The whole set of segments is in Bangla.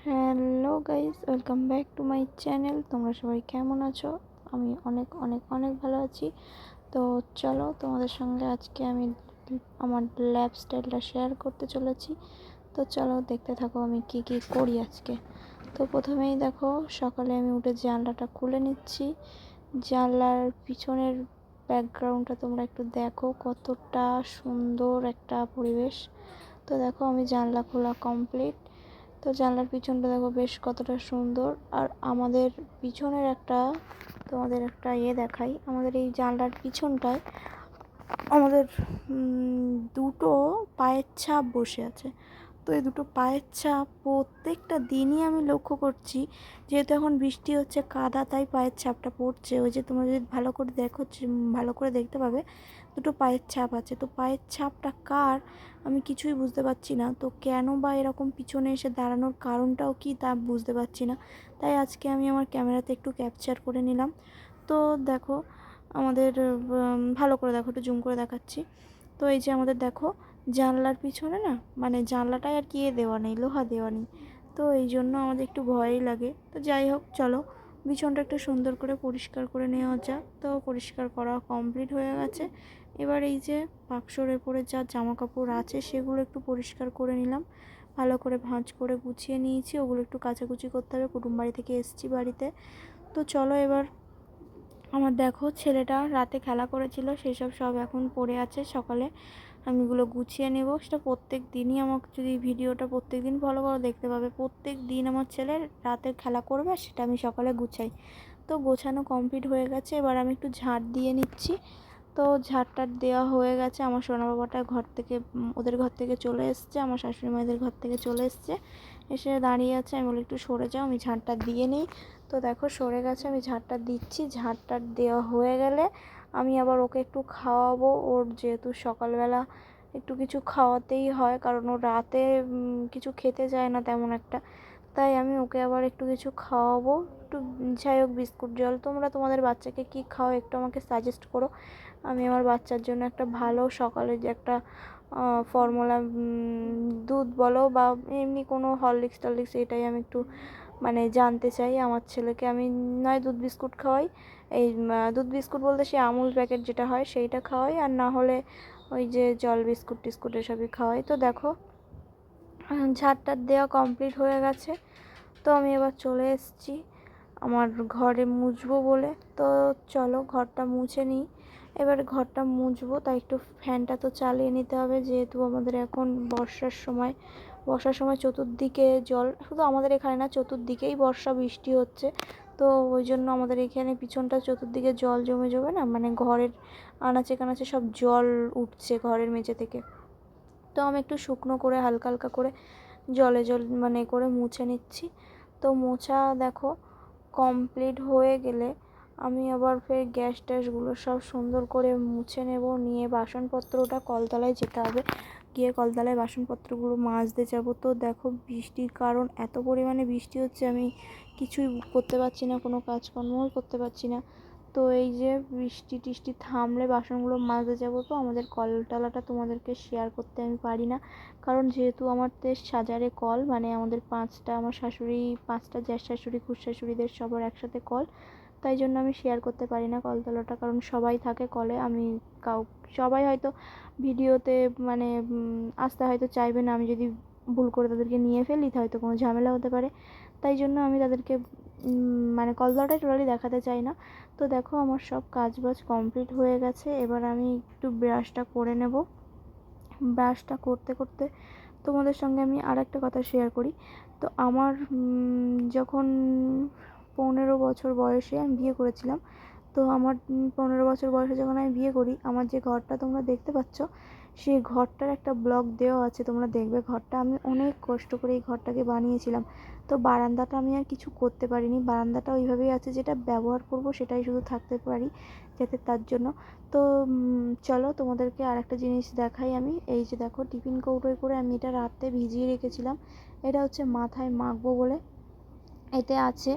Hello guys, welcome back to my channel. তোমরা সবাই কেমন আছো? আমি অনেক অনেক অনেক ভালো আছি। তো চলো, তোমাদের সঙ্গে আজকে আমি আমার লাইফস্টাইলটা শেয়ার করতে চলেছি। তো চলো দেখতে থাকো আমি কি কি করি আজকে। তো প্রথমেই দেখো, সকালে আমি উঠে জানলাটা খুলে নিচ্ছি। জানলার পিছনের ব্যাকগ্রাউন্ডটা তোমরা একটু দেখো, কতটা সুন্দর একটা পরিবেশ। তো দেখো, আমি জানলা খোলা কমপ্লিট। তো জানলার পিছনটা দেখো বেশ কতটা সুন্দর। আর আমাদের পিছনের তোমাদের একটা দেখাই। আমাদের এই জানলার পিছনটায় আমাদের দুটো পায়ের ছাপ বসে আছে। তো এই দুটো পায়ের ছাপ প্রত্যেকটা দিনই আমি লক্ষ্য করছি। যেহেতু এখন বৃষ্টি হচ্ছে, কাদা, তাই পায়ের ছাপটা পড়ছে। ওই যে তোমরা যদি ভালো করে দেখো, ভালো করে দেখতে পাবে দুটো পায়ের ছাপ আছে। তো পায়ের ছাপটা কার আমি কিছুই বুঝতে পারছি না। তো কেন বা এরকম পিছনে এসে দাঁড়ানোর কারণটাও কি তা বুঝতে পারছি না। তাই আজকে আমি আমার ক্যামেরাতে একটু ক্যাপচার করে নিলাম। তো দেখো আমাদের ভালো করে দেখো, একটু জুম করে দেখাচ্ছি। তো এই যে আমাদের দেখো জানলার পিছনে না, মানে জানলাটায় আর কি দেওয়া নেই, লোহা দেওয়া নেই। তো এই জন্য আমাদের একটু ভয়ই লাগে। তো যাই হোক, চলো বিছনটা একটু সুন্দর করে পরিষ্কার করে নেওয়া যাক। তো পরিষ্কার করা কমপ্লিট হয়ে গেছে। এবার এই যে বাক্সর উপরে যা জামা কাপড় আছে সেগুলো একটু পরিষ্কার করে নিলাম, ভালো করে ভাঁজ করে গুছিয়ে নিয়েছি। ওগুলো একটু কাচাকুচি করতে হবে, কুটুম বাড়ি থেকে এসেছি বাড়িতে। তো চলো, এবার আমার দেখো ছেলেটা রাতে খেলা করেছিল, সেসব সব এখন পড়ে আছে। সকালে আমি এগুলো গুছিয়ে নেব। সেটা প্রত্যেক দিনই, আমাকে যদি ভিডিওটা প্রত্যেক দিন ফলো করো দেখতে পাবে, প্রত্যেক দিন আমার ছেলে রাতে খেলা করবে, সেটা আমি সকালে গুছাই। তো গোছানো কমপ্লিট হয়ে গেছে। এবার আমি একটু ঝাঁট দিয়ে নিচ্ছি। তো ঝাঁটটার দেওয়া হয়ে গেছে। আমার সোনা বাবাটা ঘর থেকে, ওদের ঘর থেকে চলে এসছে, আমার শাশুড়ি মায়েদের ঘর থেকে চলে এসছে, এসে দাঁড়িয়ে আছে। আমি বলি একটু সরে যাও, আমি ঝাঁটটা দিয়ে নিই। তো দেখো সরে গেছে, আমি ঝাঁটটা দিচ্ছি। ঝাঁটটা দেওয়া হয়ে গেলে আমি আবার ওকে একটু খাওয়াবো। ওর যেহেতু সকালবেলা একটু কিছু খাওয়াতেই হয়, কারণ ও রাতে কিছু খেতে চায় না তেমন একটা। তাই আমি ওকে আবার একটু কিছু খাওয়াবো, একটু যাই হোক বিস্কুট জল। তোমরা তোমাদের বাচ্চাকে কি খাও একটু আমাকে সাজেস্ট করো। আমি আমার বাচ্চার জন্য একটা ভালো সকালে যে একটা ফর্মুলা দুধ বলো বা এমনি কোনো হরলিক্স টরলিক্স, এটাই আমি একটু মানে জানতে চাই। আমার ছেলেকে আমি নয় দুধ বিস্কুট খাওয়াই, এই দুধ বিস্কুট বলতে সে আমুল প্যাকেট যেটা হয় সেইটা খাওয়াই, আর না হলে ওই যে জল বিস্কুট টিস্কুট এসবই খাওয়াই। তো দেখো ঝাড়টার দেওয়া কমপ্লিট হয়ে গেছে। তো আমি এবার চলে এসেছি আমার ঘরে মুছবো বলে। তো চলো ঘরটা মুছে নিই। এবার ঘরটা মুছবো, তাই একটু ফ্যানটা তো চালিয়ে নিতে হবে, যেহেতু আমাদের এখন বর্ষার সময় চতুর্দিকে জল। শুধু আমাদের এখানে না, চতুর্দিকেই বর্ষা বৃষ্টি হচ্ছে। তো ওই জন্য আমাদের এখানে পিছনটা চতুর্দিকে জল জমে যাবে না, মানে ঘরের আনাচে কানাচে সব জল উঠছে ঘরের মেঝে থেকে। তো আমি একটু শুকনো করে হালকা হালকা করে জল মানে করে মুছে নিচ্ছি। তো মোছা দেখো কমপ্লিট হয়ে গেলে আমি আবার ফের গ্যাস ট্যাসগুলো সব সুন্দর করে মুছে নেব। নিয়ে বাসনপত্রটা কলতলায় যেতে হবে, গিয়ে কলতলায় বাসনপত্রগুলো মাজতে যাব। তো দেখো বৃষ্টির কারণ এত পরিমাণে বৃষ্টি হচ্ছে, আমি কিছুই করতে পারছি না, কোনো কাজকর্মই করতে পারছি না। তো এই যে বৃষ্টি টিষ্টি থামলে বাসনগুলো মাজতে যাব। তো আমাদের কলতলাটা তোমাদেরকে শেয়ার করতে আমি পারি না, কারণ যেহেতু আমাদের সাজারে কল, মানে আমাদের আমার শাশুড়ি 5টা জ্যাঠ শাশুড়ি খুড় শাশুড়িদের সবার একসাথে কল। তাই জন্য আমি শেয়ার করতে পারি না কলতলাটা, কারণ সবাই থাকে কলে। আমি সবাই হয়তো ভিডিওতে মানে আসতে হয়তো চাইবে না, আমি যদি ভুল করে তাদেরকে নিয়ে ফেলি হয়তো কোনো ঝামেলা হতে পারে। তাই জন্য আমি তাদেরকে মানে কলতলাটাই টোটালি দেখাতে চাই না। তো দেখো আমার সব কাজবাজ কমপ্লিট হয়ে গেছে। এবার আমি একটু ব্রাশটা করে নেব। ব্রাশটা করতে করতে তোমাদের সঙ্গে আমি আর একটা কথা শেয়ার করি। তো আমার যখন 15 বছর বয়সে আমি বিয়ে করেছিলাম। তো আমার 15 বছর বয়সে যখন আমি বিয়ে করি, আমার যে ঘরটা তোমরা দেখতে পাচ্ছ, সেই ঘরটার একটা ব্লগ দেওয়া আছে, তোমরা দেখবে। ঘরটা আমি অনেক কষ্ট করে এই ঘরটাকে বানিয়েছিলাম। তো বারান্দাটা আমি আর কিছু করতে পারিনি, বারান্দাটা ওইভাবেই আছে, যেটা ব্যবহার করব সেটাই শুধু থাকতে পারি যাতে, তার জন্য। তো চলো তোমাদেরকে আর একটা জিনিস দেখাই। আমি এই যে দেখো টিফিন কৌটোয় করে আমি এটা রাতে ভিজিয়ে রেখেছিলাম। এটা হচ্ছে মাথায় মাখবো বলে। এতে আছে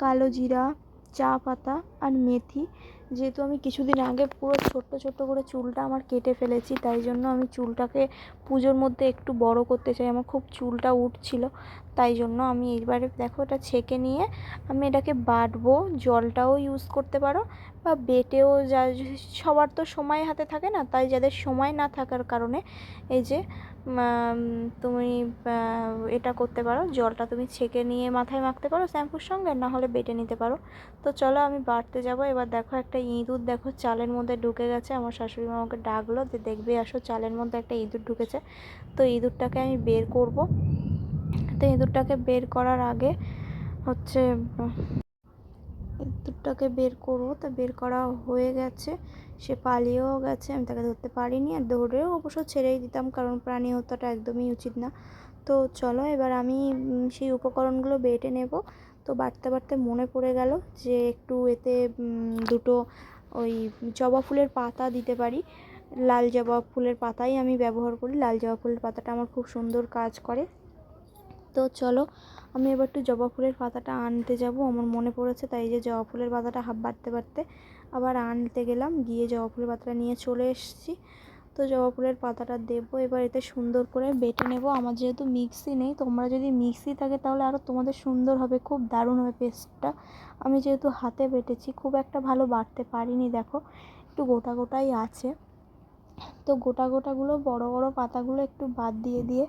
কালো জিরা, চা পাতা আর মেথি। যেহেতু আমি কিছুদিন আগে পুরো ছোট্ট ছোট্ট করে চুলটা আমার কেটে ফেলেছি, তাই জন্য আমি চুলটাকে পুজোর মধ্যে একটু বড় করতে চাই। আমার খুব চুলটা উঠছিল, তাই জন্য আমি এইবারে দেখো এটা ছেঁকে নিয়ে আমি এটাকে বাটবো। জলটাও ইউজ করতে পারো বা বেটেও, যা সবার তো সময় হাতে থাকে না, তাই যাদের সময় না থাকার কারণে এই যে তুমি এটা করতে পারো, জলটা তুমি ছেঁকে নিয়ে মাথায় মাখতে পারো শ্যাম্পুর সঙ্গে, না হলে বেটে নিতে পারো। তো চলো আমি বাটতে যাব। এবার দেখো একটা ইঁদুর দেখো চালের মধ্যে ঢুকে গেছে। আমার শাশুড়ি মা আমাকে ডাকলো যে দেখবে আসো, চালের মধ্যে একটা ইঁদুর ঢুকেছে। তো ইঁদুরটাকে আমি বের করব। তো ইঁদুরটাকে বের করার আগে হচ্ছে ইঁদুরটাকে বের করবো। তো বের করা হয়ে গেছে, সে পালিয়েও গেছে, আমি তাকে ধরতে পারিনি। আর দৌড়েও অবশ্য ছেড়েই দিতাম, কারণ প্রাণী হত্যাটা একদমই উচিত না। তো চলো এবার আমি সেই উপকরণগুলো বেটে নেব। তো বাটতে বাটতে মনে পড়ে গেল যে একটু এতে দুটো ওই জবা ফুলের পাতা দিতে পারি। লাল জবা ফুলের পাতাই আমি ব্যবহার করি, লাল জবা ফুলের পাতাটা আমার খুব সুন্দর কাজ করে। তো চলো আমি এবার একটু জবা ফুলের পাতাটা আনতে যাব, আমার মনে পড়েছে, তাই যে জবা ফুলের পাতাটা বাটতে বাটতে আবার আনতে গেলাম, গিয়ে জবা ফুলের পাতাটা নিয়ে চলে এসেছি। তো জবা ফুলের পাতাটা দেবো, এবার এতে সুন্দর করে বেটে নেব। আমার যেহেতু মিক্সি নেই, তোমরা যদি মিক্সি থাকে তাহলে আরও তোমাদের সুন্দর হবে, খুব দারুণ হবে পেস্টটা। আমি যেহেতু হাতে বেটেছি, খুব একটা ভালো বাটতে পারিনি, দেখো একটু গোটা গোটাই আছে। তো গোটা গোটাগুলো, বড় বড় পাতাগুলো একটু বাদ দিয়ে দিয়ে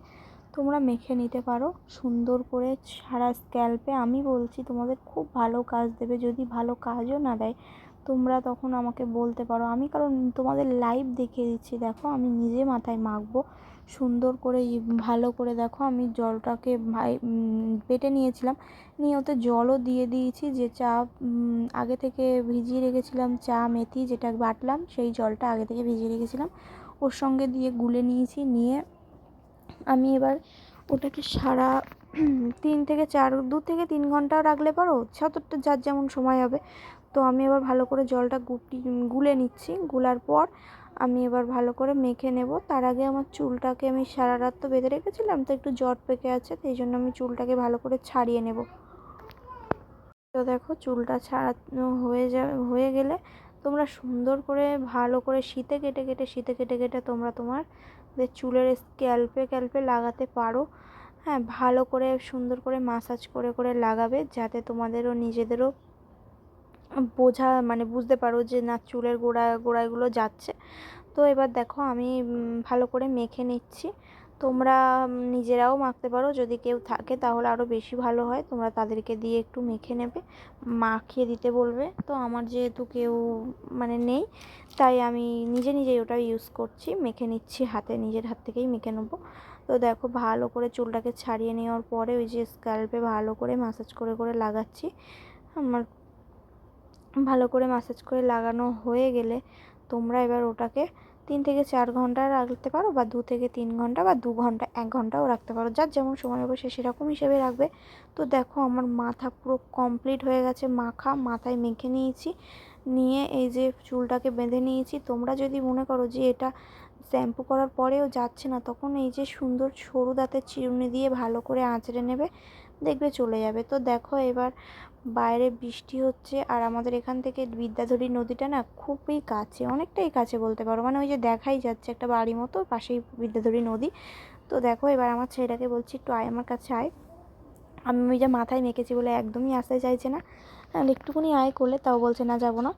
তোমরা মেখে নিতে পারো সুন্দর করে সারা স্ক্যাল্পে। আমি বলছি তোমাদের খুব ভালো কাজ দেবে। যদি ভালো কাজও না দেয় তোমরা তখন আমাকে বলতে পারো, আমি কারণ তোমাদের লাইভ দেখিয়ে দিচ্ছি। দেখো আমি নিজে মাথায় মাখবো সুন্দর করে, ভালো করে। দেখো আমি জলটাকে বেটে নিয়েছিলাম, নিয়ে ওতে জলও দিয়ে দিয়েছি। যে চা আগে থেকে ভিজিয়ে রেখেছিলাম, চা মেথি যেটা বাটলাম সেই জলটা আগে থেকে ভিজিয়ে রেখেছিলাম, ওর সঙ্গে দিয়ে গুলে নিয়েছি। নিয়ে আমি এবার ওটাকে সারা 2 থেকে 3 ঘন্টাও রাখলে পারো, যতটা যার যেমন সময় হবে। তো আমি এবার ভালো করে জলটা গুলে নিচ্ছি। গুলার পর আমি এবার ভালো করে মেখে নেব। তার আগে আমার চুলটাকে আমি সারা রাত তো বেঁধে রেখেছিলাম, তো একটু জট পেকে আছে, তো এই জন্য আমি চুলটাকে ভালো করে ছাড়িয়ে নেব। তো দেখো চুলটা ছাড়ানো হয়ে গেলে তোমরা সুন্দর করে ভালো করে শীতে কেটে কেটে তোমরা তোমাদের চুলের স্ক্যাল্পে লাগাতে পারো। হ্যাঁ, ভালো করে সুন্দর করে মাসাজ করে করে লাগাবে, যাতে তোমাদেরও নিজেদেরও বুঝতে পারো যে না চুলের গোড়াগুলো যাচ্ছে। তো এবার দেখো আমি ভালো করে মেখে নিচ্ছি। তোমরা নিজেরাও মাখতে পারো, যদি কেউ থাকে তাহলে আরও বেশি ভালো হয়। তোমরা তাদেরকে দিয়ে একটু মেখে নেবে, মাখিয়ে দিতে বলবে। তো আমার যেহেতু কেউ নেই, তাই আমি নিজেই ওটা ইউজ করছি, মেখে নিচ্ছি হাতে, নিজের হাত থেকেই মেখে নেবো। তো দেখো ভালো করে চুলটাকে ছাড়িয়ে নেওয়ার পরে ওই যে স্ক্যাল্পে ভালো করে মাসাজ করে করে লাগাচ্ছি। আমার ভালো করে মাসাজ করে লাগানো হয়ে গেলে তোমরা এবার ওটাকে 3 থেকে 4 ঘন্টা রাখতে পারো, বা 2 থেকে 3 ঘন্টা, বা 2 ঘন্টা 1 ঘন্টাও রাখতে পারো, যার যেমন সময় হবে সে সেরকম হিসেবে রাখবে। তো দেখো আমার মাথা পুরো কমপ্লিট হয়ে গেছে মাখা, মাথায় মেখে নিয়েছি। নিয়ে এই যে চুলটাকে বেঁধে নিয়েছি। তোমরা যদি মনে করো যে এটা শ্যাম্পু করার পরেও যাচ্ছে না, তখন এই যে সুন্দর সরু দাঁতের চিরুনি দিয়ে ভালো করে আঁচড়ে নেবে, দেখবে চলে যাবে। তো দেখো এবার বাইরে বৃষ্টি হচ্ছে, আর আমাদের এখান থেকে বিদ্যাধরী নদীটা না খুবই কাছে, অনেকটাই কাছে বলতে পারো, ওই যে দেখাই যাচ্ছে একটা বাড়ি মতো, পাশেই বিদ্যাধরী নদী। তো দেখো এবার আমার ছেলেটাকে বলছি একটু আয় আমার কাছে আয়। আমি ওই যে মাথায় মেখেছি বলে একদমই আসতে চাইছে না, একটুকুনি আয় করলে তাও বলছে না যাবো না।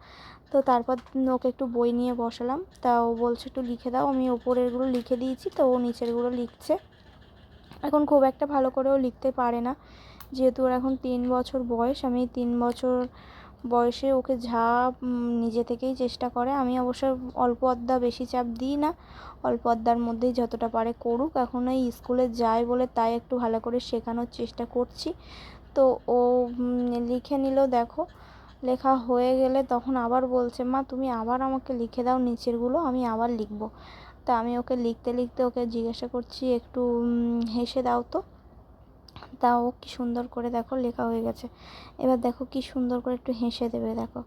তো তারপর ওকে একটু বই নিয়ে বসালাম, তাও বলছে একটু লিখে দাও। আমি ওপরেরগুলো লিখে দিয়েছি, তো ও নিচেরগুলো লিখছে। এখন খুব একটা ভালো করেও লিখতে পারে না, যেহেতু ওর এখন 3 বছর বয়স। আমি 3 বছর বয়সে ওকে নিজে থেকেই চেষ্টা করে। আমি অবশ্য অল্প আধা বেশি চাপ দিই না, অল্প আধার মধ্যেই যতটা পারে করুক। এখন এই স্কুলে যায় বলে তাই একটু ভালো করে শেখানোর চেষ্টা করছি। তো ও লিখে নিল। দেখো লেখা হয়ে গেলে তখন আবার বলছে মা তুমি আবার আমাকে লিখে দাও নিচেরগুলো, আমি আবার লিখবো। তা আমি ওকে লিখতে লিখতে ওকে জিজ্ঞাসা করছি একটু হেসে দাও তো। তাও কি সুন্দর করে দেখো লেখা হয়ে গেছে। এবার দেখো কি সুন্দর করে একটু হেসে দেবে। দেখো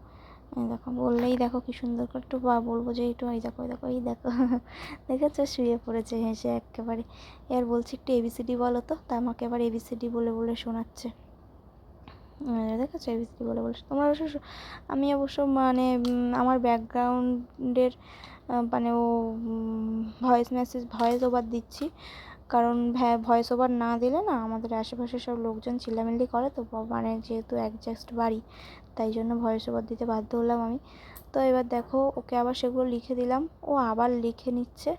দেখো বললেই দেখো কি সুন্দর করে একটু বলবো যে একটু এই দেখো এই দেখো দেখেছো শুয়ে পড়েছে হেসে একেবারে। এবার বলছি একটু এবিসিডি বলো তো, তা আমাকে আবার এবিসিডি বলে বলে শোনাচ্ছে। দেখেছো এবিসিডি বলে বলে তোমরা অবশ্য, আমি অবশ্য আমার ব্যাকগ্রাউন্ডের ও ভয়েস ওভার দিচ্ছি। কারণ ভয়েস ওভার না দিলে না আমাদের আশেপাশে সব লোকজন চিল্লামিল্লি করে, তো মানে যেহেতু অ্যাডজাস্ট বাড়ি, তাই জন্য ভয়েস ওভার দিতে বাধ্য হলাম আমি। তো এবার দেখো ওকে আবার সেগুলো লিখে দিলাম, ও আবার লিখে নিচ্ছে।